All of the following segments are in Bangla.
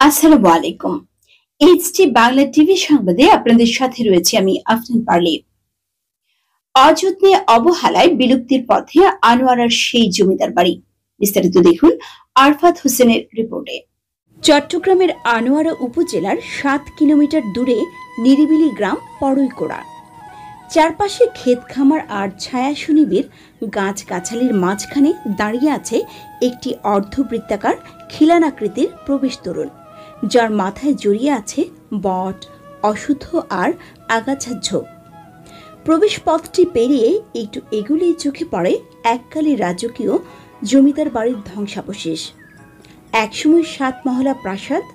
আসসালামু আলাইকুম। এইচটি বাংলা টিভি সংবাদে আপনাদের সাথে রয়েছে আমি আফরিন পারলি। অযত্নে অবহেলায় বিলুপ্তির পথে আনোয়ারার সেই জমিদার বাড়ি। বিস্তারিত দেখুন আরফাত হোসেনের রিপোর্টে। চট্টগ্রামের আনোয়ারা উপজেলার 7 কিলোমিটার দূরে নিরিবিলি গ্রাম পড়ইকোড়া। চারপাশে ক্ষেত খামার আর ছায়া সুনিবিড় গাছগাছালির মাঝখানে দাঁড়িয়ে আছে একটি অর্ধবৃত্তাকার খিলানাকৃতির প্রবেশ তোরণ, যার মাথায় জড়িয়ে আছে বট, অশুদ্ধ আর আগাছার ঝোপ। প্রবেশ পথটি পেরিয়ে একটু এগুলেই চোখে পড়ে এককালে রাজকীয় জমিদার বাড়ির ধ্বংসাবশেষ। একসময় 7 মহলা প্রাসাদ,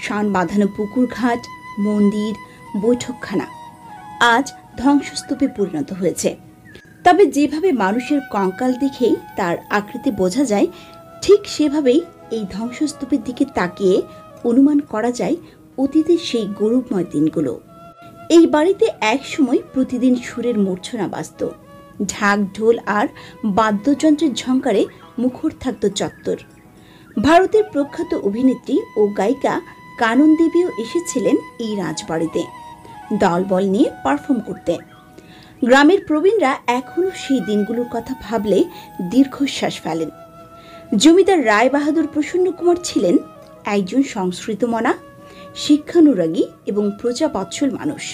শান বাঁধানো পুকুর ঘাট, মন্দির, বৈঠকখানা আজ ধ্বংসস্তূপে পরিণত হয়েছে। তবে যেভাবে মানুষের কঙ্কাল দেখেই তার আকৃতি বোঝা যায়, ঠিক সেভাবেই এই ধ্বংসস্তূপের দিকে তাকিয়ে অনুমান করা যায় অতীতের সেই গৌরবময় দিনগুলো। এই বাড়িতে একসময় প্রতিদিন সুরের মূর্ছনা বাজত, ঢাক ঢোল আর বাদ্যযন্ত্রের ঝংকারে মুখর থাকত চত্বর। ভারতের প্রখ্যাত অভিনেত্রী ও গায়িকা কানন দেবীও এসেছিলেন এই রাজবাড়িতে দলবল নিয়ে পারফর্ম করতে। গ্রামের প্রবীণরা এখনও সেই দিনগুলোর কথা ভাবলে দীর্ঘশ্বাস ফেলেন। জমিদার রায় বাহাদুর প্রসন্ন কুমার ছিলেন একজন সংস্কৃতমনা, শিক্ষানুরাগী এবং প্রজাবৎসল মানুষ।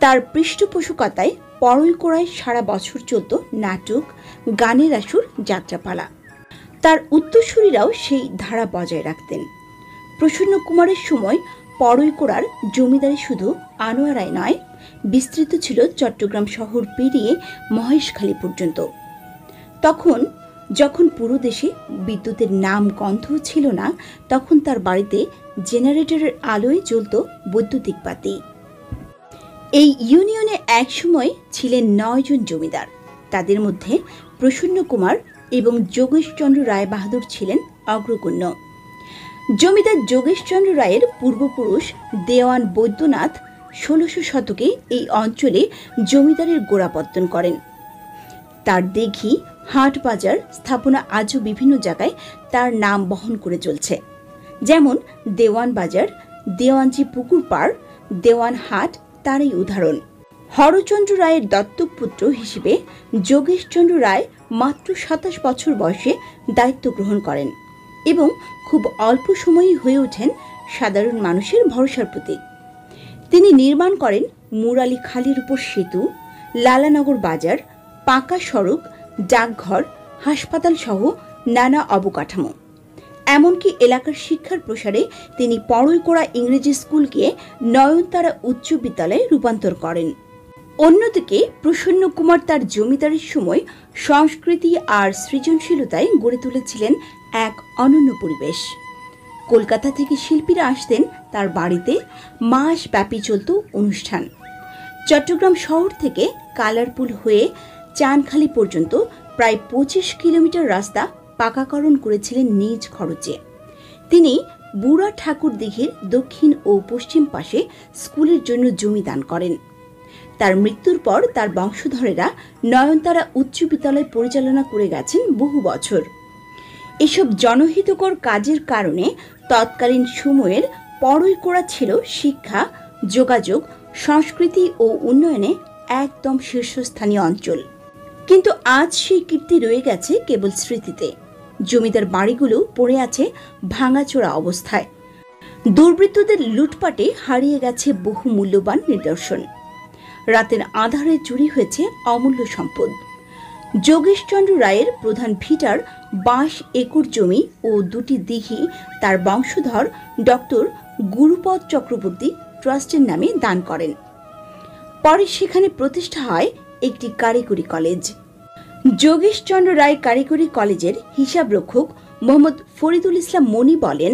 তার পৃষ্ঠপোষকতায় পড়ইকোড়ায় সারা বছর চলত নাটক, গানের আসর, যাত্রাপালা। তার উত্তরসূরিরাও সেই ধারা বজায় রাখতেন। প্রসন্ন কুমারের সময় পড়ইকোড়ার জমিদারি শুধু আনোয়ারায় নয়, বিস্তৃত ছিল চট্টগ্রাম শহর পেরিয়ে মহেশখালী পর্যন্ত। যখন পুরো দেশে বিদ্যুতের নাম গন্ধ ছিল না, তখন তার বাড়িতে জেনারেটরের আলোয় জ্বলত বৈদ্যুতিক বাতি। এই ইউনিয়নে একসময় ছিলেন 9 জন জমিদার। তাদের মধ্যে প্রসন্ন কুমার এবং যোগেশচন্দ্র রায় বাহাদুর ছিলেন অগ্রগণ্য। জমিদার যোগেশচন্দ্র রায়ের পূর্বপুরুষ দেওয়ান বৈদ্যনাথ 1600 শতকে এই অঞ্চলে জমিদারের গোড়াপত্তন করেন। তার দিঘি, হাট বাজার স্থাপনা আজও বিভিন্ন জায়গায় তার নাম বহন করে চলছে, যেমন দেওয়ান বাজার, দেওয়ানজি পুকুর পাড়, দেওয়ান হাট তারই উদাহরণ। হরচন্দ্র রায়ের দত্তক পুত্র হিসেবে যোগেশচন্দ্র রায় মাত্র 27 বছর বয়সে দায়িত্ব গ্রহণ করেন এবং খুব অল্প সময়ই হয়ে ওঠেন সাধারণ মানুষের ভরসার প্রতীক। তিনি নির্মাণ করেন মুরালি খালের উপর সেতু, লালানগর বাজার, পাকা সড়ক, ডাকঘর, হাসপাতাল সহ নানা অবকাঠামো। এমনকি এলাকার শিক্ষার প্রসারে তিনি পড়ইকোড়া ইংরেজি স্কুলকে নয়নতারা উচ্চ বিদ্যালয়ে রূপান্তর করেন। অন্যদিকে প্রসন্ন কুমার তার জমিদারির সময় সংস্কৃতি আর সৃজনশীলতায় গড়ে তুলেছিলেন এক অনন্য পরিবেশ। কলকাতা থেকে শিল্পীরা আসতেন তার বাড়িতে, মাস ব্যাপী চলত অনুষ্ঠান। চট্টগ্রাম শহর থেকে কালারপুল হয়ে চানখালি পর্যন্ত প্রায় 25 কিলোমিটার রাস্তা পাকাকরণ করেছিলেন নিজ খরচে। তিনি বুড়া ঠাকুর দিঘির দক্ষিণ ও পশ্চিম পাশে স্কুলের জন্য জমি দান করেন। তার মৃত্যুর পর তার বংশধরেরা নয়নতারা উচ্চ বিদ্যালয় পরিচালনা করে গেছেন বহু বছর। এসব জনহিতকর কাজের কারণে তৎকালীন সময়ের পড়ইকোড়া ছিল শিক্ষা, যোগাযোগ, সংস্কৃতি ও উন্নয়নে একদম শীর্ষস্থানীয় অঞ্চল। কিন্তু আজ সেই কীর্তি রয়ে গেছে কেবল স্মৃতিতে। জমিদার বাড়িগুলো পড়ে আছে ভাঙাচোরা অবস্থায়। দুর্বৃত্তদের লুটপাটে হারিয়ে গেছে বহু মূল্যবান নিদর্শন। রাতের আঁধারে চুরি হয়েছে অমূল্য সম্পদ। যোগেশচন্দ্র রায়ের প্রধান ভিটার 22 একর জমি ও 2টি দিঘি তার বংশধর ডক্টর গুরুপদ চক্রবর্তী ট্রাস্টের নামে দান করেন। পরে সেখানে প্রতিষ্ঠা হয় একটি কারিগরি কলেজ। যোগেশচন্দ্র রায় কারিগরি কলেজের হিসাব রক্ষক মোহাম্মদ ফরিদুল ইসলাম মনি বলেন,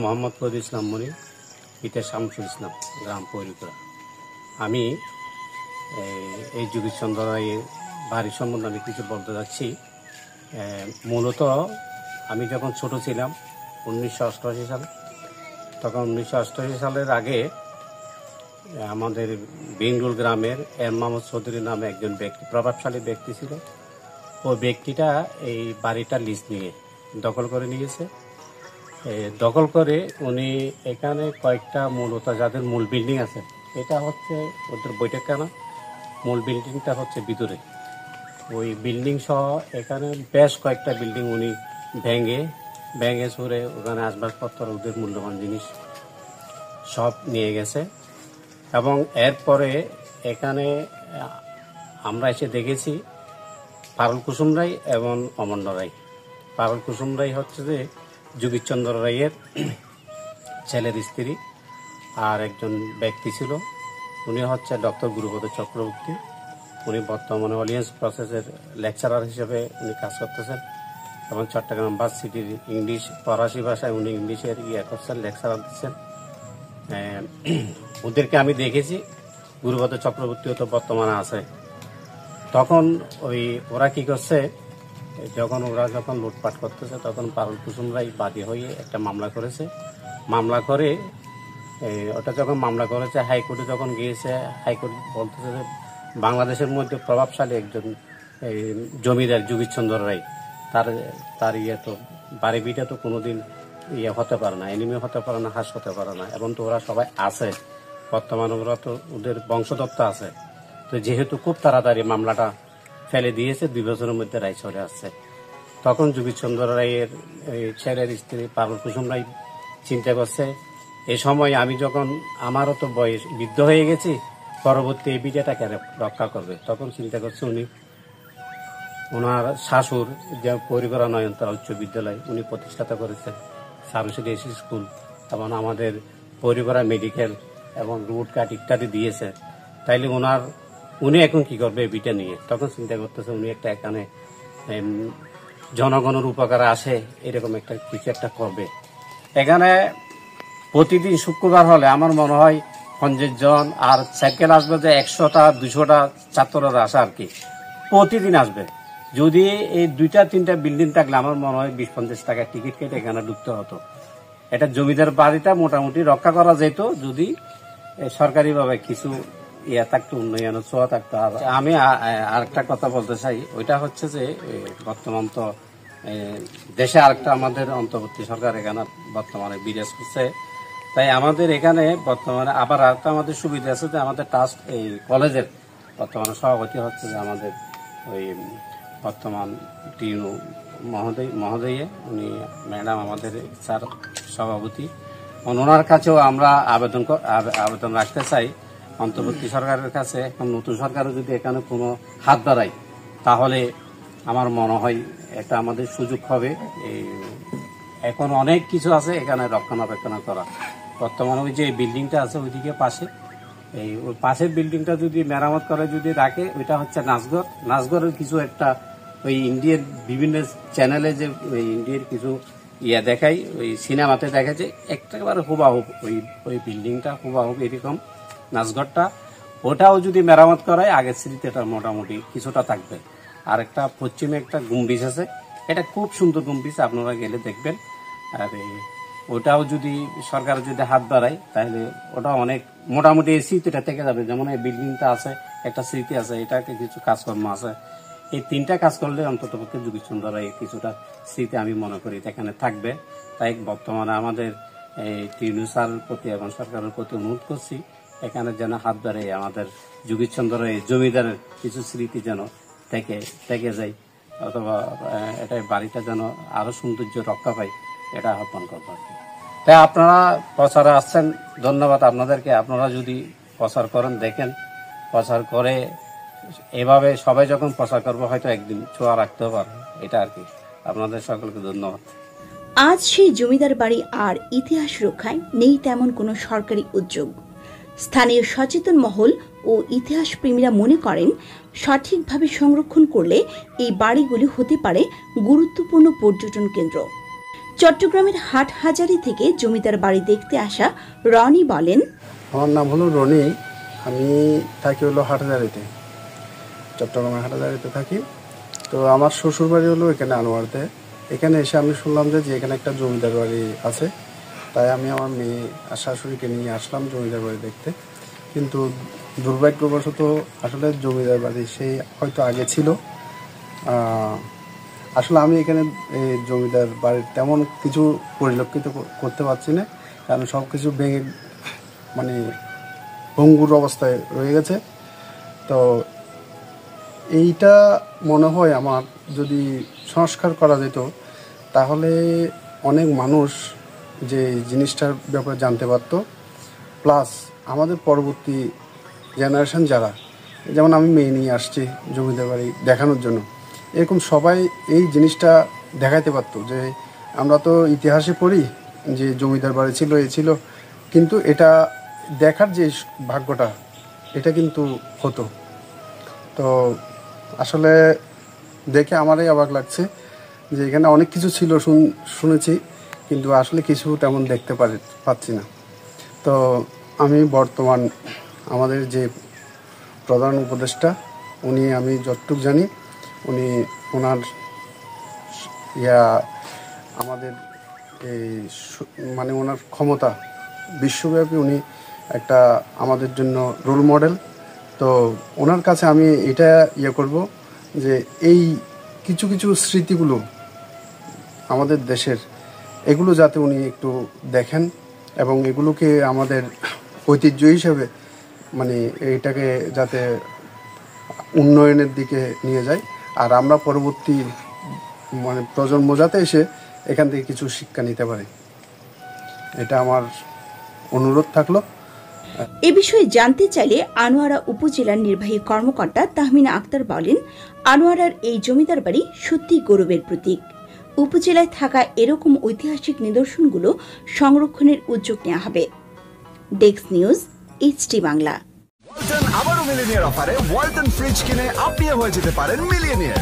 মোহাম্মদ ফরিদুল ইসলাম মনি, পিতা শামসুল ইসলাম, গ্রাম পড়ইকোড়া। আমি এই যোগেশচন্দ্র রায়ের বাড়ির সম্বন্ধে আমি কিছু বলতে যাচ্ছি। মূলত আমি যখন ছোট ছিলাম 1988 সালে, তখন 1988 সালের আগে আমাদের বেঙ্গুল গ্রামের এম মোহাম্মদ চৌধুরী নামে একজন ব্যক্তি, প্রভাবশালী ব্যক্তি ছিল। ওই ব্যক্তিটা এই বাড়িটা লিজ নিয়ে দখল করে নিয়েছে। দখল করে উনি এখানে কয়েকটা মূলত যাদের মূল বিল্ডিং আছে, এটা হচ্ছে ওদের বৈঠকখানা, মূল বিল্ডিংটা হচ্ছে ভিতরে। ওই বিল্ডিং সহ এখানে বেশ কয়েকটা বিল্ডিং উনি ভেঙে চুরে ওখানে আসবাবপত্র, ওদের মূল্যবান জিনিস সব নিয়ে গেছে। এবং এরপরে এখানে আমরা এসে দেখেছি পারুল কুসুম রায় এবং অমর্ণ্য রায়। পারুল কুসুম রায় হচ্ছে যে যোগীশচন্দ্র রায়ের ছেলের স্ত্রী, আর একজন ব্যক্তি ছিল, উনি হচ্ছে ডক্টর গুরুপদ চক্রবর্তী। উনি বর্তমানে অলিয়েন্স প্রসেসের লেকচারার হিসেবে উনি কাজ করতেছেন এবং চট্টগ্রাম ইউনিভার্সিটির ইংলিশ ফরাসি ভাষায় উনি ইংলিশের করছেন, লেকচারার দিচ্ছেন। ওদেরকে আমি দেখেছি, গুরুপদ চক্রবর্তীও তো বর্তমানে আছে। তখন ওরা কি করছে, ওরা যখন লুটপাট করতেছে তখন পারুল কুসুম রায় বাদী হয়ে একটা মামলা করেছে। মামলা করে ওটা যখন মামলা করেছে, হাইকোর্টে যখন গিয়েছে, হাইকোর্ট বলতেছে যে বাংলাদেশের মধ্যে প্রভাবশালী একজন জমিদার যোগীশচন্দ্র রায়, তার তো বাড়ি বিটা তো কোনোদিন হতে পারে না, এনিমি হতে পারে না, হাস হতে পারে না, এবং তো ওরা সবাই আছে, বর্তমানে ওরা তো ওদের বংশদত্ত আছে। তো যেহেতু খুব তাড়াতাড়ি মামলাটা ফেলে দিয়েছে, 2 বছরের মধ্যে রায় চলে আসছে। তখন যোগীশচন্দ্র রায়ের ছেলের স্ত্রী পারুল কুসুম রায় চিন্তা করছে, এই সময় আমি যখন আমারও তো বয়স বৃদ্ধ হয়ে গেছি, পরবর্তী এই বিটাটাকে রক্ষা করবে। তখন চিন্তা করছে উনি ওনার শাশুর যে পরিকরা নয়নতারা উচ্চ বিদ্যালয় উনি প্রতিষ্ঠাতা করেছেন, সারস্বতী এসি স্কুল, এবং আমাদের পরিকরা মেডিকেল এবং রুট কাট ইত্যাদি দিয়েছে। তাইলে উনি এখন কি করবে এই বিটা নিয়ে? তখন চিন্তা করতেছে উনি এখানে জনগণের উপকারে আসে এরকম কিছু একটা করবে। এখানে প্রতিদিন শুক্রবার হলে আমার মনে হয় 50 জন, আর সাইকেল আসবে যে 100টা 200টা ছাত্ররা আসে আর কি, প্রতিদিন আসবে। যদি এই 2টা-3টা বিল্ডিং থাকলে আমার মনে হয় 20-50 টাকা টিকিট কেটে এখানে ঢুকতে হতো। এটা জমিদার বাড়িটা মোটামুটি রক্ষা করা যেত যদি সরকারিভাবে কিছু থাকতো, উন্নয়ন ছোঁয়া থাকতো। আর আমি আরেকটা কথা বলতে চাই, ওইটা হচ্ছে যে বর্তমান তো দেশে আরেকটা আমাদের অন্তর্বর্তী সরকার এখানে বর্তমানে বিরাজ করছে। তাই আমাদের এখানে বর্তমানে আবার আরেকটা আমাদের সুবিধা আছে যে আমাদের ট্রাস্ট এই কলেজের বর্তমানে সভাপতি হচ্ছে যে আমাদের বর্তমান টিউনু মহোদয়ে, উনি ম্যাডাম আমাদের স্যার সভাপতি। ওনার কাছেও আমরা আবেদন রাখতে চাই অন্তর্বর্তী সরকারের কাছে, এখন নতুন সরকারও যদি এখানে কোনো হাত বাড়ায় তাহলে আমার মনে হয় এটা আমাদের সুযোগ হবে। এখন অনেক কিছু আছে এখানে রক্ষণাবেক্ষণ করা। বর্তমানে ওই যে বিল্ডিংটা আছে ওইদিকে পাশে, ওই পাশের বিল্ডিংটা যদি মেরামত করে যদি রাখে, ওইটা হচ্ছে নাচঘরের কিছু একটা ওই ইন্ডিয়ার বিভিন্ন চ্যানেলে যে ইন্ডিয়ার কিছু দেখাই, ওই সিনেমাতে দেখা যায় একেবারে হুবাহুব ওই বিল্ডিংটা হুবাহুব এরকম নাচঘরটা। ওটাও যদি মেরামত করায় আগের স্মৃতি এটা মোটামুটি কিছুটা থাকবে। আর একটা পশ্চিমে একটা গম্বুজ আছে, এটা খুব সুন্দর গম্বুজ, আপনারা গেলে দেখবেন। আর ওটাও যদি সরকার যদি হাত বাড়ায় তাহলে ওটা অনেক মোটামুটি এই স্মৃতিটা থেকে যাবে। যেমন এই বিল্ডিংটা আছে, একটা স্মৃতি আছে, এটাকে কিছু কাজকর্ম আছে, এই 3টা কাজ করলে অন্তত পক্ষে যোগীশচন্দ্র রায়ের কিছুটা স্মৃতি আমি মনে করি এখানে থাকবে। তাই বর্তমানে আমাদের এই টিউনু স্যারের প্রতি এবং সরকারের প্রতি অনুরোধ করছি এখানে যেন হাত বাড়ায় আমাদের যোগীশচন্দ্র রায়ের জমিদারের কিছু স্মৃতি যেন থেকে যায়, অথবা এটা বাড়িটা যেন আরো সৌন্দর্য রক্ষা পায়, এটা আহ্বান করবো আর কি। তাই আপনারা প্রচারে আসছেন, ধন্যবাদ আপনাদেরকে। আপনারা যদি প্রচার করেন, দেখেন প্রচার করে এভাবে সবাই যখন প্রচার করবো হয়তো একদিন ছোঁয়া রাখতে পারবে, এটা আর কি। আপনাদের সকলকে ধন্যবাদ। আজ সেই জমিদার বাড়ি আর ইতিহাস রক্ষায় নেই তেমন কোনো সরকারি উদ্যোগ। স্থানীয় সচেতন মহল ও ইতিহাস প্রেমীরা মনে করেন সঠিকভাবে সংরক্ষণ করলে এই বাড়িগুলি হতে পারে গুরুত্বপূর্ণ পর্যটন কেন্দ্র। চট্টগ্রামের হাটহাজারী থেকে জমিদার বাড়ি দেখতে আসা রনি বলেন, আমার নাম হলো রনি, আমি থাকি হলো হাটহাজারীতে, চট্টগ্রামের হাটহাজারীতে থাকি। তো আমার শ্বশুর বাড়ি হলো এখানে আনোয়ারতে। এখানে এসে আমি শুনলাম যে এখানে একটা জমিদার বাড়ি আছে, তাই আমি আমার মেয়ে আর শাশুড়িকে নিয়ে আসলাম জমিদার বাড়ি দেখতে। কিন্তু দুর্ভাগ্যবশত আসলে জমিদার বাড়ি সেই হয়তো আগে ছিল, আসলে আমি এখানে এই জমিদার বাড়ির তেমন কিছু পরিলক্ষিত করতে পারছি না, কারণ সব কিছু ভেঙে মানে ভঙ্গুর অবস্থায় রয়ে গেছে। তো এইটা মনে হয় আমার যদি সংস্কার করা যেত তাহলে অনেক মানুষ যে জিনিসটার ব্যাপারে জানতে পারত, প্লাস আমাদের পরবর্তী জেনারেশন যারা, যেমন আমি মেয়ে নিয়ে আসছি জমিদার বাড়ি দেখানোর জন্য, এরকম সবাই এই জিনিসটা দেখাইতে পারতো যে আমরা তো ইতিহাসে পড়ি যে জমিদার বাড়ি ছিল, এ ছিল, কিন্তু এটা দেখার যে ভাগ্যটা এটা কিন্তু হতো। তো আসলে দেখে আমারই অবাক লাগছে যে এখানে অনেক কিছু ছিল শুনেছি, কিন্তু আসলে কিছু তেমন দেখতে পাচ্ছি না। তো আমি বর্তমান আমাদের যে প্রধান উপদেষ্টা, উনি আমি যতটুকু জানি উনি ওনার আমাদের এই মানে ওনার ক্ষমতা বিশ্বব্যাপী, উনি একটা আমাদের জন্য রোল মডেল। তো ওনার কাছে আমি এটা করব যে এই কিছু কিছু স্মৃতিগুলো আমাদের দেশের, এগুলো যাতে উনি একটু দেখেন এবং এগুলোকে আমাদের ঐতিহ্য হিসেবে মানে এইটাকে যাতে উন্নয়নের দিকে নিয়ে যায়, আর আমরা পরবর্তী মানে প্রজন্ম যাতে এসে এখান থেকে কিছু শিক্ষা নিতে পারে, এটা আমার অনুরোধ থাকলো। এ বিষয়ে জানতে চাইলে আনোয়ারা উপজেলার নির্বাহী কর্মকর্তা তাহমিনা আক্তার বলেন, আনোয়ারার এই জমিদার বাড়ি সত্যি গৌরবের প্রতীক। উপজেলায় থাকা এরকম ঐতিহাসিক নিদর্শনগুলো সংরক্ষণের উদ্যোগ নেওয়া হবে। Desk news, HT Bangla. Walton আবারও মিলিনিয়ার অফারে ওয়ালটন ফ্রিজ কিনে আপনিও হয়ে যেতে পারেন মিলিয়নিয়ার।